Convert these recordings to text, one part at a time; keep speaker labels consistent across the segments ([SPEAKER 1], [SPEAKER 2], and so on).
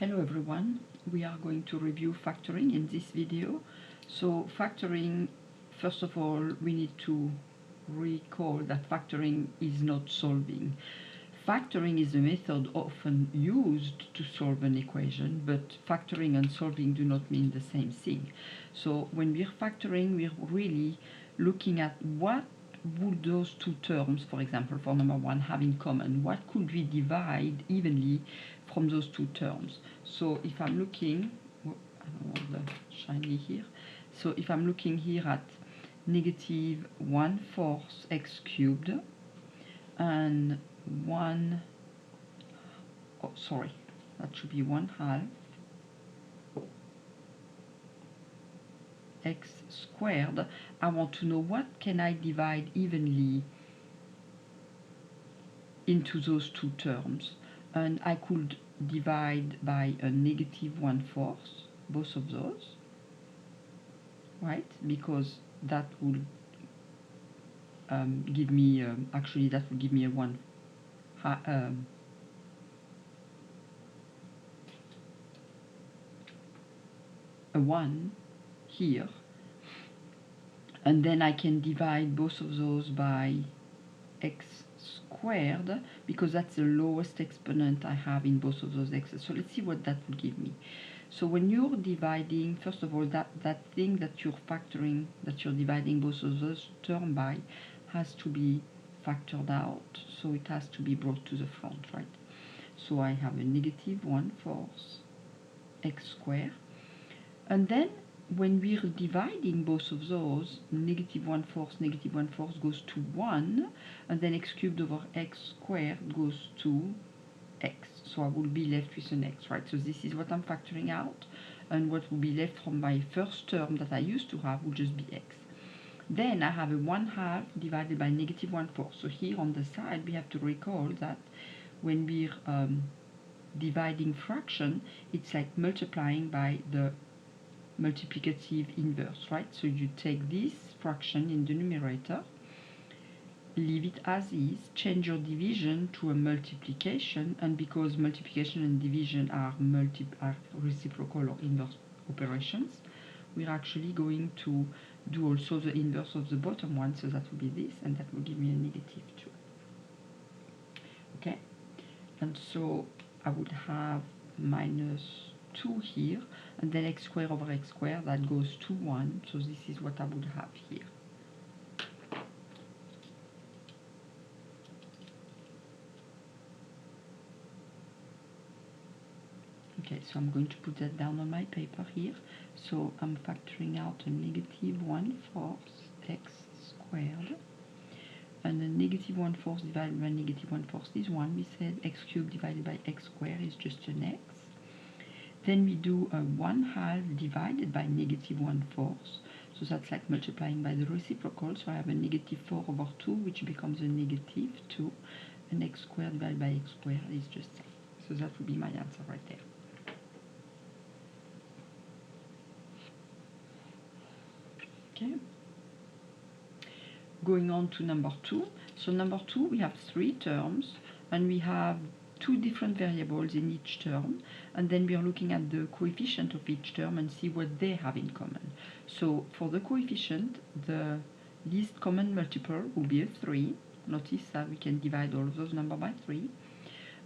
[SPEAKER 1] Hello everyone, we are going to review factoring in this video. So factoring, first of all, we need to recall that factoring is not solving. Factoring is a method often used to solve an equation, but factoring and solving do not mean the same thing. So when we're factoring, we're really looking at what would those two terms, for example, for number one, have in common? What could we divide evenly from those two terms? So if I'm looking, I don't want the shiny here. So if I'm looking here at negative 1/4 x cubed and that should be 1/2 x squared, I want to know what can I divide evenly into those two terms. And I could divide by a negative 1/4, both of those, right? Because that would give me, actually that would give me a 1 here. And then I can divide both of those by x squared, because that's the lowest exponent I have in both of those x's. So let's see what that will give me. So when you're dividing, first of all, that thing that you're factoring, that you're dividing both of those terms by, has to be factored out. So it has to be brought to the front, right? So I have a negative 1/4 x squared. And then when we're dividing both of those, negative 1/4 goes to 1, and then x cubed over x squared goes to x. So I will be left with an x, right? So this is what I'm factoring out, and what will be left from my first term that I used to have will just be x. Then I have a 1/2 divided by negative 1/4. So here on the side, we have to recall that when we're dividing fraction, it's like multiplying by the multiplicative inverse, right? So you take this fraction in the numerator, leave it as is, change your division to a multiplication, and because multiplication and division are reciprocal or inverse operations, we're actually going to do also the inverse of the bottom one, so that will be this, and that will give me a negative 2. Okay, and so I would have minus 2 here, and then x squared over x squared, that goes to 1, so this is what I would have here. Okay, so I'm going to put that down on my paper here. So I'm factoring out a negative 1/4 x squared, and a negative 1/4 divided by negative 1/4 is 1. We said x cubed divided by x squared is just an x. Then we do a 1/2 divided by negative 1/4. So that's like multiplying by the reciprocal. So I have a negative 4 over 2, which becomes a negative 2. And x squared divided by x squared is just that. So that would be my answer right there. Okay. Going on to number 2. So number 2, we have 3 terms, and we have 2 different variables in each term, and then we are looking at the coefficient of each term and see what they have in common. So for the coefficient, the least common multiple will be a 3. Notice that we can divide all of those numbers by 3.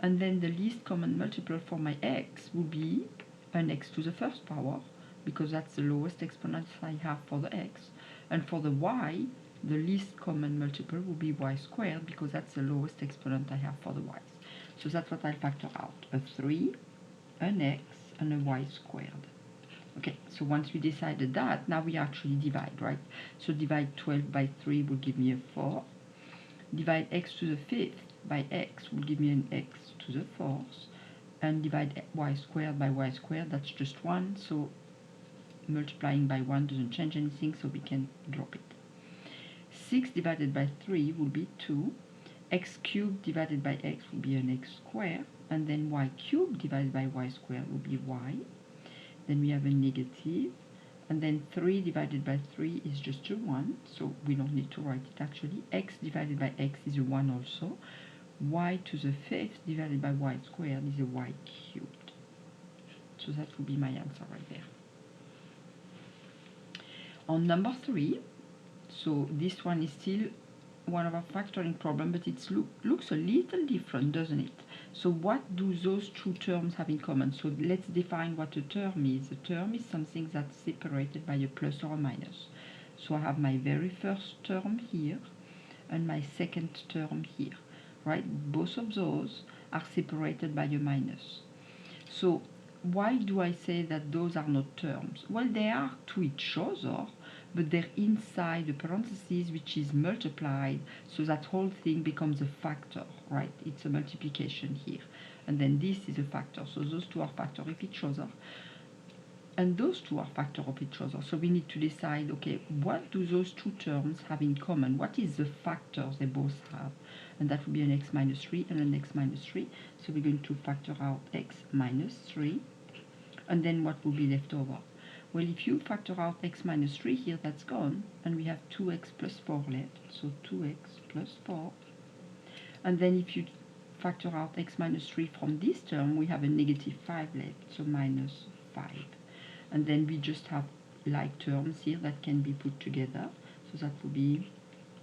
[SPEAKER 1] And then the least common multiple for my x will be an x to the first power, because that's the lowest exponent I have for the x. And for the y, the least common multiple will be y squared, because that's the lowest exponent I have for the y's. So that's what I'll factor out, a 3, an x, and a y squared. Okay, so once we decided that, now we actually divide, right? So divide 12 by 3 will give me a 4. Divide x to the 5th by x will give me an x to the 4th. And divide y squared by y squared, that's just 1. So multiplying by 1 doesn't change anything, so we can drop it. 6 divided by 3 will be 2. X cubed divided by x will be an x squared, and then y cubed divided by y squared will be y. Then we have a negative, and then 3 divided by 3 is just a 1, so we don't need to write it actually. X divided by x is a 1 also. Y to the 5th divided by y squared is a y cubed. So that would be my answer right there. On number 3, so this one is still one of our factoring problem, but it looks a little different, doesn't it? So what do those two terms have in common? So let's define what a term is. A term is something that's separated by a plus or a minus. So I have my very first term here and my second term here, right? Both of those are separated by a minus. So why do I say that those are not terms? Well, they are to each other, but they're inside the parentheses, which is multiplied, so that whole thing becomes a factor, right? It's a multiplication here. And then this is a factor, so those two are factor of each other. And those two are factor of each other. So we need to decide, okay, what do those two terms have in common? What is the factor they both have? And that would be an x minus 3 and an x minus 3. So we're going to factor out x minus 3. And then what will be left over? Well, if you factor out x minus 3 here, that's gone. And we have 2x plus 4 left. So 2x plus 4. And then if you factor out x minus 3 from this term, we have a negative 5 left. So minus 5. And then we just have like terms here that can be put together. So that will be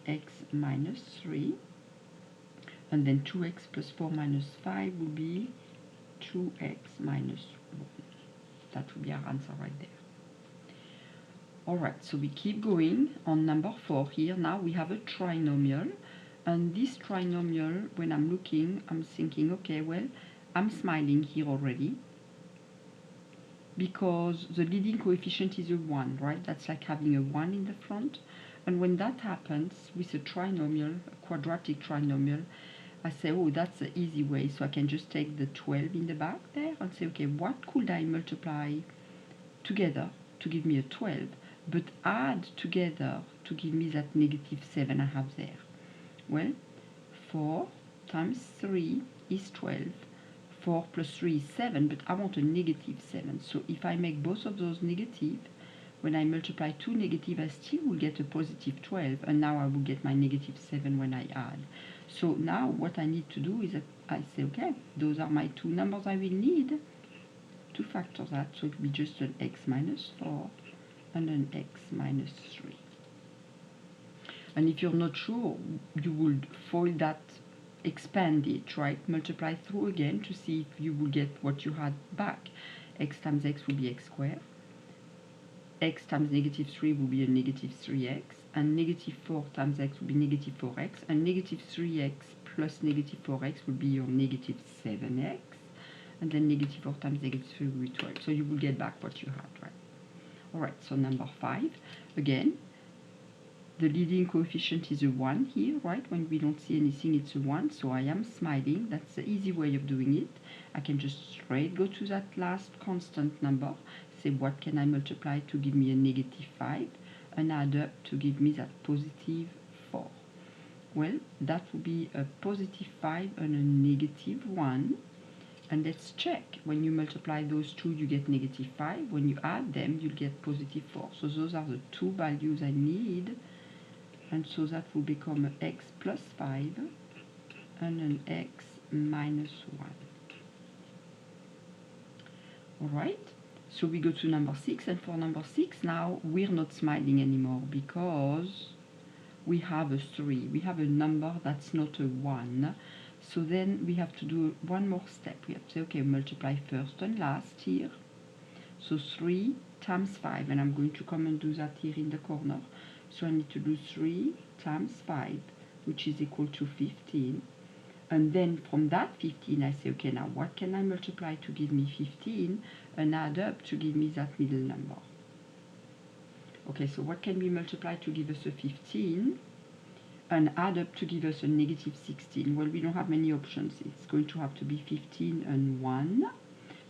[SPEAKER 1] x minus 3. And then 2x plus 4 minus 5 will be 2x minus 1. That will be our answer right there. Alright, so we keep going on number 4 here. Now we have a trinomial. And this trinomial, when I'm looking, I'm thinking, okay, well, I'm smiling here already, because the leading coefficient is a 1, right? That's like having a 1 in the front. And when that happens with a trinomial, a quadratic trinomial, I say, oh, that's the easy way. So I can just take the 12 in the back there and say, okay, what could I multiply together to give me a 12, but add together to give me that negative 7 I have there? Well, 4 times 3 is 12. 4 plus 3 is 7, but I want a negative 7. So if I make both of those negative, when I multiply two negative, I still will get a positive 12, and now I will get my negative 7 when I add. So now what I need to do is that I say, okay, those are my two numbers I will need to factor that. So it will be just an x minus 4 and an x minus 3. And if you're not sure, you would fold that, expand it, right? Multiply through again to see if you will get what you had back. X times x will be x squared. X times negative 3 will be a negative 3x. And negative 4 times x will be negative 4x. And negative 3x plus negative 4x will be your negative 7x. And then negative 4 times negative 3 will be 12. So you will get back what you had, right? Alright, so number 5. Again, the leading coefficient is a 1 here, right? When we don't see anything, it's a 1. So I am smiling. That's the easy way of doing it. I can just straight go to that last constant number. Say, what can I multiply to give me a negative 5? And add up to give me that positive 4. Well, that will be a positive 5 and a negative 1. And let's check. When you multiply those two, you get negative 5. When you add them, you get positive 4. So those are the two values I need. And so that will become an x plus 5 and an x minus 1. Alright, so we go to number 6. And for number 6 now, we're not smiling anymore because we have a 3. We have a number that's not a 1. So then we have to do one more step. We have to say, okay, multiply first and last here. So 3 times 5. And I'm going to come and do that here in the corner. So I need to do 3 times 5, which is equal to 15. And then from that 15, I say, okay, now what can I multiply to give me 15 and add up to give me that middle number? Okay, so what can we multiply to give us a 15 and add up to give us a negative 16? Well, we don't have many options. It's going to have to be 15 and 1,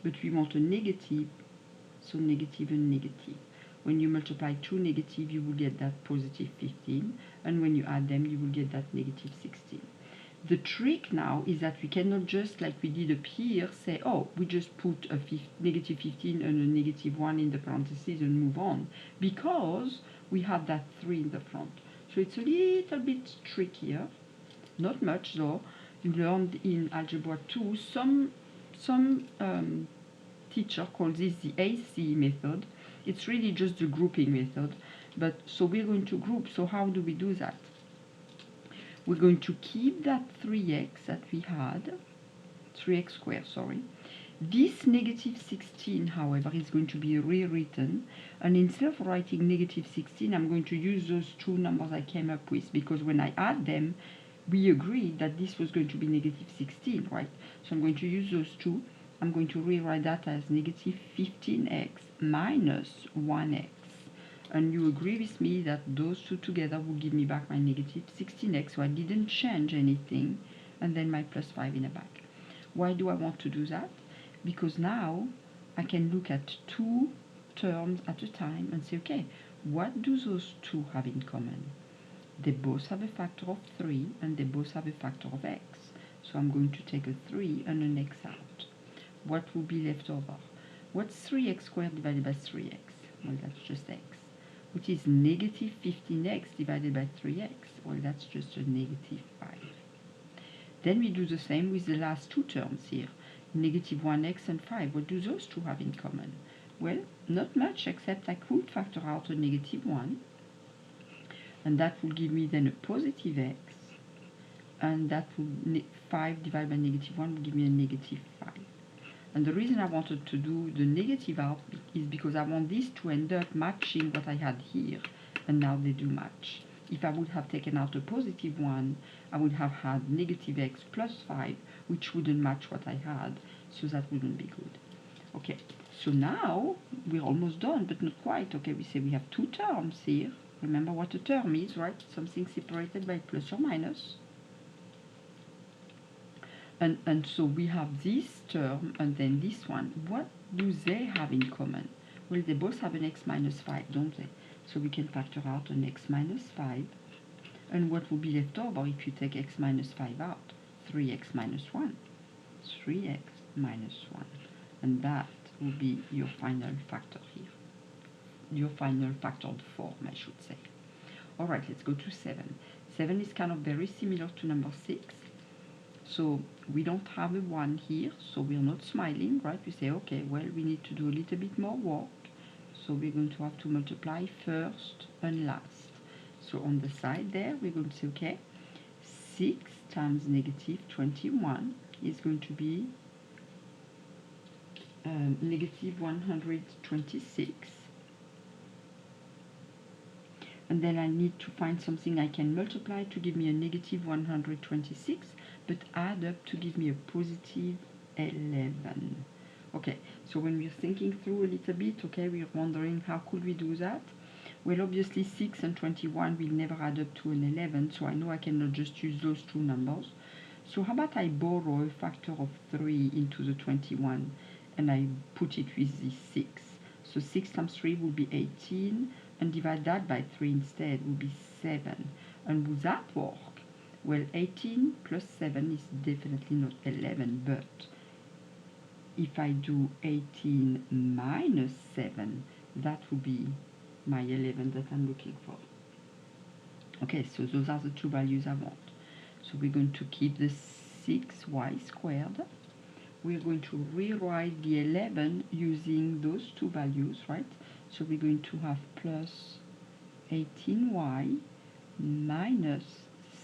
[SPEAKER 1] but we want a negative, so negative and negative. When you multiply two negative, you will get that positive 15, and when you add them, you will get that negative 16. The trick now is that we cannot just, like we did up here, say, oh, we just put a negative 15 and a negative 1 in the parentheses and move on, because we have that 3 in the front. So it's a little bit trickier, not much though. You learned in Algebra 2 some teacher calls this the AC method. It's really just the grouping method. But so we're going to group. So how do we do that? We're going to keep that 3x that we had, 3x squared, sorry. This negative 16, however, is going to be rewritten, and instead of writing negative 16, I'm going to use those two numbers I came up with, because when I add them, we agreed that this was going to be negative 16, right? So I'm going to use those two. I'm going to rewrite that as negative 15x minus 1x. And you agree with me that those two together will give me back my negative 16x, so I didn't change anything, and then my plus 5 in the back. Why do I want to do that? Because now I can look at two terms at a time and say, okay, what do those two have in common? They both have a factor of 3 and they both have a factor of x. So I'm going to take a 3 and an x out. What will be left over? What's 3x squared divided by 3x? Well, that's just x. Which is negative 15x divided by 3x. Well, that's just a negative 5. Then we do the same with the last two terms here. Negative 1x and 5. What do those two have in common? Well, not much, except I could factor out a negative 1. And that will give me then a positive x. And that will 5 divided by negative 1 will give me a negative 5. And the reason I wanted to do the negative out is because I want these to end up matching what I had here. And now they do match. If I would have taken out a positive 1, I would have had negative x plus 5, which wouldn't match what I had. So that wouldn't be good. Okay, so now we're almost done, but not quite. Okay, we say we have two terms here. Remember what a term is, right? Something separated by plus or minus. And so we have this term and then this one. What do they have in common? Well, they both have an x minus 5, don't they? So we can factor out an x minus 5. And what will be left over if you take x minus 5 out? 3x minus 1. 3x minus 1. And that will be your final factor here. Your final factored form, I should say. All right, let's go to 7. 7 is kind of very similar to number 6. So we don't have a 1 here, so we're not smiling, right? We say, okay, well, we need to do a little bit more work. So we're going to have to multiply first and last. So on the side there, we're going to say, okay, 6 times negative 21 is going to be negative 126. And then I need to find something I can multiply to give me a negative 126, but add up to give me a positive 11. Okay, so when we're thinking through a little bit, okay, we're wondering how could we do that? Well, obviously 6 and 21 will never add up to an 11, so I know I cannot just use those two numbers. So how about I borrow a factor of 3 into the 21, and I put it with the 6. So 6 times 3 will be 18, and divide that by 3 instead will be 7. And will that work? Well, 18 plus 7 is definitely not 11, but if I do 18 minus 7, that will be my 11 that I'm looking for. Okay, so those are the two values I want. So we're going to keep the 6y squared. We're going to rewrite the 11 using those two values, right? So we're going to have plus 18y minus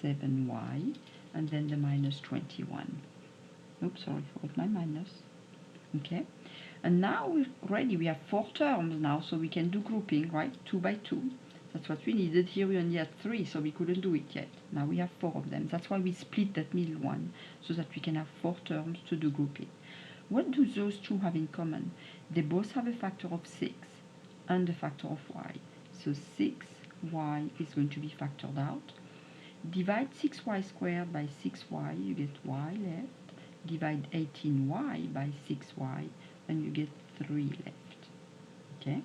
[SPEAKER 1] 7y, and then the minus 21. Oops, sorry, forgot my minus. Okay, and now we're ready. We have 4 terms now, so we can do grouping, right? 2 by 2. That's what we needed. Here we only had 3, so we couldn't do it yet. Now we have 4 of them. That's why we split that middle one, so that we can have 4 terms to do grouping. What do those two have in common? They both have a factor of 6 and a factor of y. So 6y is going to be factored out. Divide 6y squared by 6y, you get y left. Divide 18y by 6y, and you get 3 left. Okay?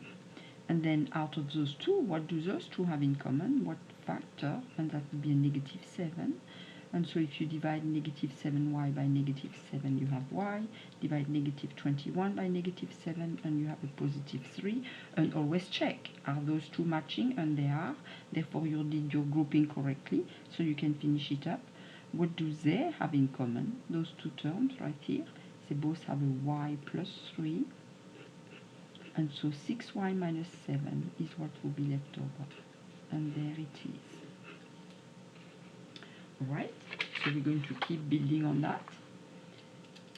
[SPEAKER 1] And then out of those two, what do those two have in common? What factor? And that would be a negative 7. And so if you divide negative 7y by negative 7, you have y. Divide negative 21 by negative 7, and you have a positive 3. And always check, are those two matching? And they are. Therefore, you did your grouping correctly, so you can finish it up. What do they have in common? Those two terms right here. They both have a y plus 3 And so 6y minus 7 is what will be left over. And there it is. Alright, so we're going to keep building on that.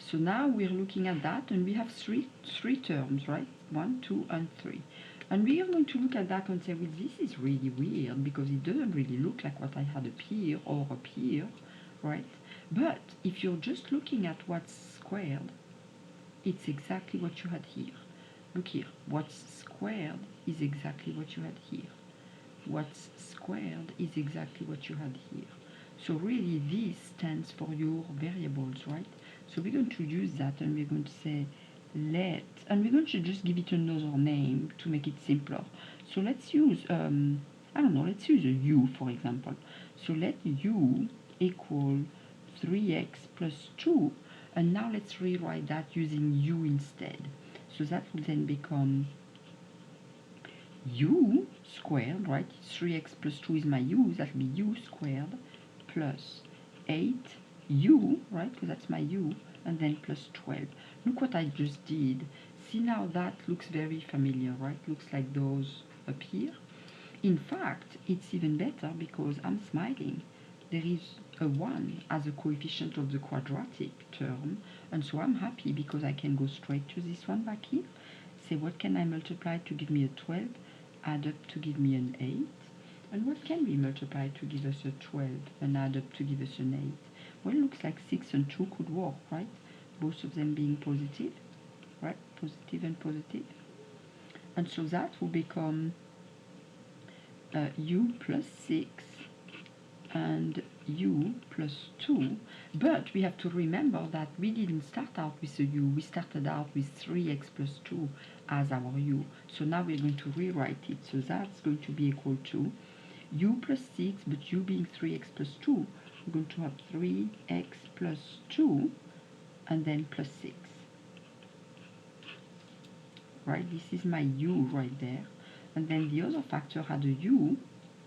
[SPEAKER 1] So now we're looking at that, and we have three terms, right? 1, 2, and 3. And we are going to look at that and say, well, this is really weird because it doesn't really look like what I had up here or up here, right? But if you're just looking at what's squared, it's exactly what you had here. Look here, what's squared is exactly what you had here. What's squared is exactly what you had here. So really this stands for your variables, right? So we're going to use that, and we're going to say let, and we're going to just give it another name to make it simpler. So let's use, I don't know, let's use a u, for example. So let u equal 3x plus 2, and now let's rewrite that using u instead. So that will then become u squared, right? 3x plus 2 is my u, that will be u squared plus 8u, right? Because that's my u, and then plus 12. Look what I just did. See, now that looks very familiar, right? Looks like those up here. In fact, it's even better because I'm smiling. There is a 1 as a coefficient of the quadratic term, and so I'm happy because I can go straight to this one back here. Say, what can I multiply to give me a 12? Add up to give me an 8. And what can we multiply to give us a 12 and add up to give us an 8? Well, it looks like 6 and 2 could work, right? Both of them being positive, right? Positive and positive. And so that will become u plus 6 and u plus 2. But we have to remember that we didn't start out with a u. We started out with 3x plus 2 as our u. So now we're going to rewrite it. So that's going to be equal to u plus 6, but u being 3x plus 2, we're going to have 3x plus 2 and then plus 6. Right, this is my u right there. And then the other factor had a u.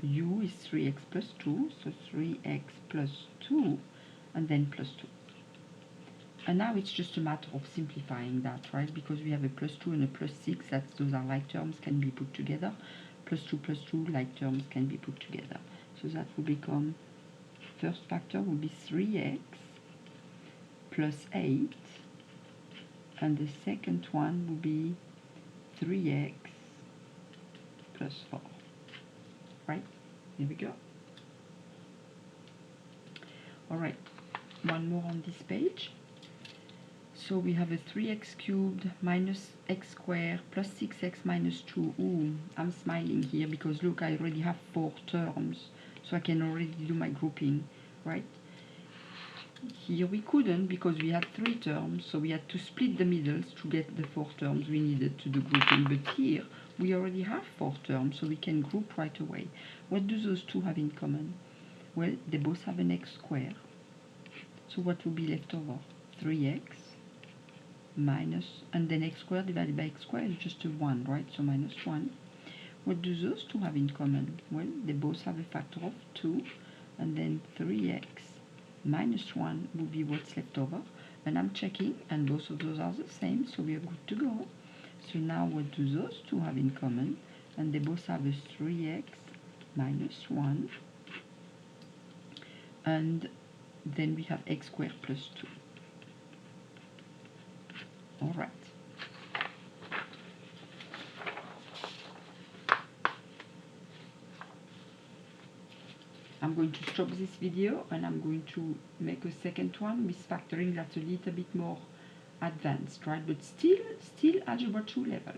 [SPEAKER 1] U is 3x plus 2, so 3x plus 2 and then plus 2. And now it's just a matter of simplifying that, right? Because we have a plus 2 and a plus 6, those are like terms, can be put together. Plus 2 like terms can be put together. So that will become, first factor will be 3x plus 8, and the second one will be 3x plus 4. Right? Here we go. Alright, one more on this page. So we have a 3x cubed minus x squared plus 6x minus 2. Ooh, I'm smiling here because look, I already have 4 terms. So I can already do my grouping, right? Here we couldn't because we had 3 terms, so we had to split the middles to get the 4 terms we needed to do grouping. But here we already have 4 terms, so we can group right away. What do those two have in common? Well, they both have an x squared. So what will be left over? 3x minus, and then x squared divided by x squared is just a 1, right? So minus 1. What do those two have in common? Well, they both have a factor of 2, and then 3x minus 1 will be what's left over. And I'm checking, and both of those are the same, so we are good to go. So now what do those two have in common? And they both have a 3x minus 1, and then we have x squared plus 2. All right. I'm going to stop this video and I'm going to make a second one with factoring that's a little bit more advanced, right? But still algebra 2 level.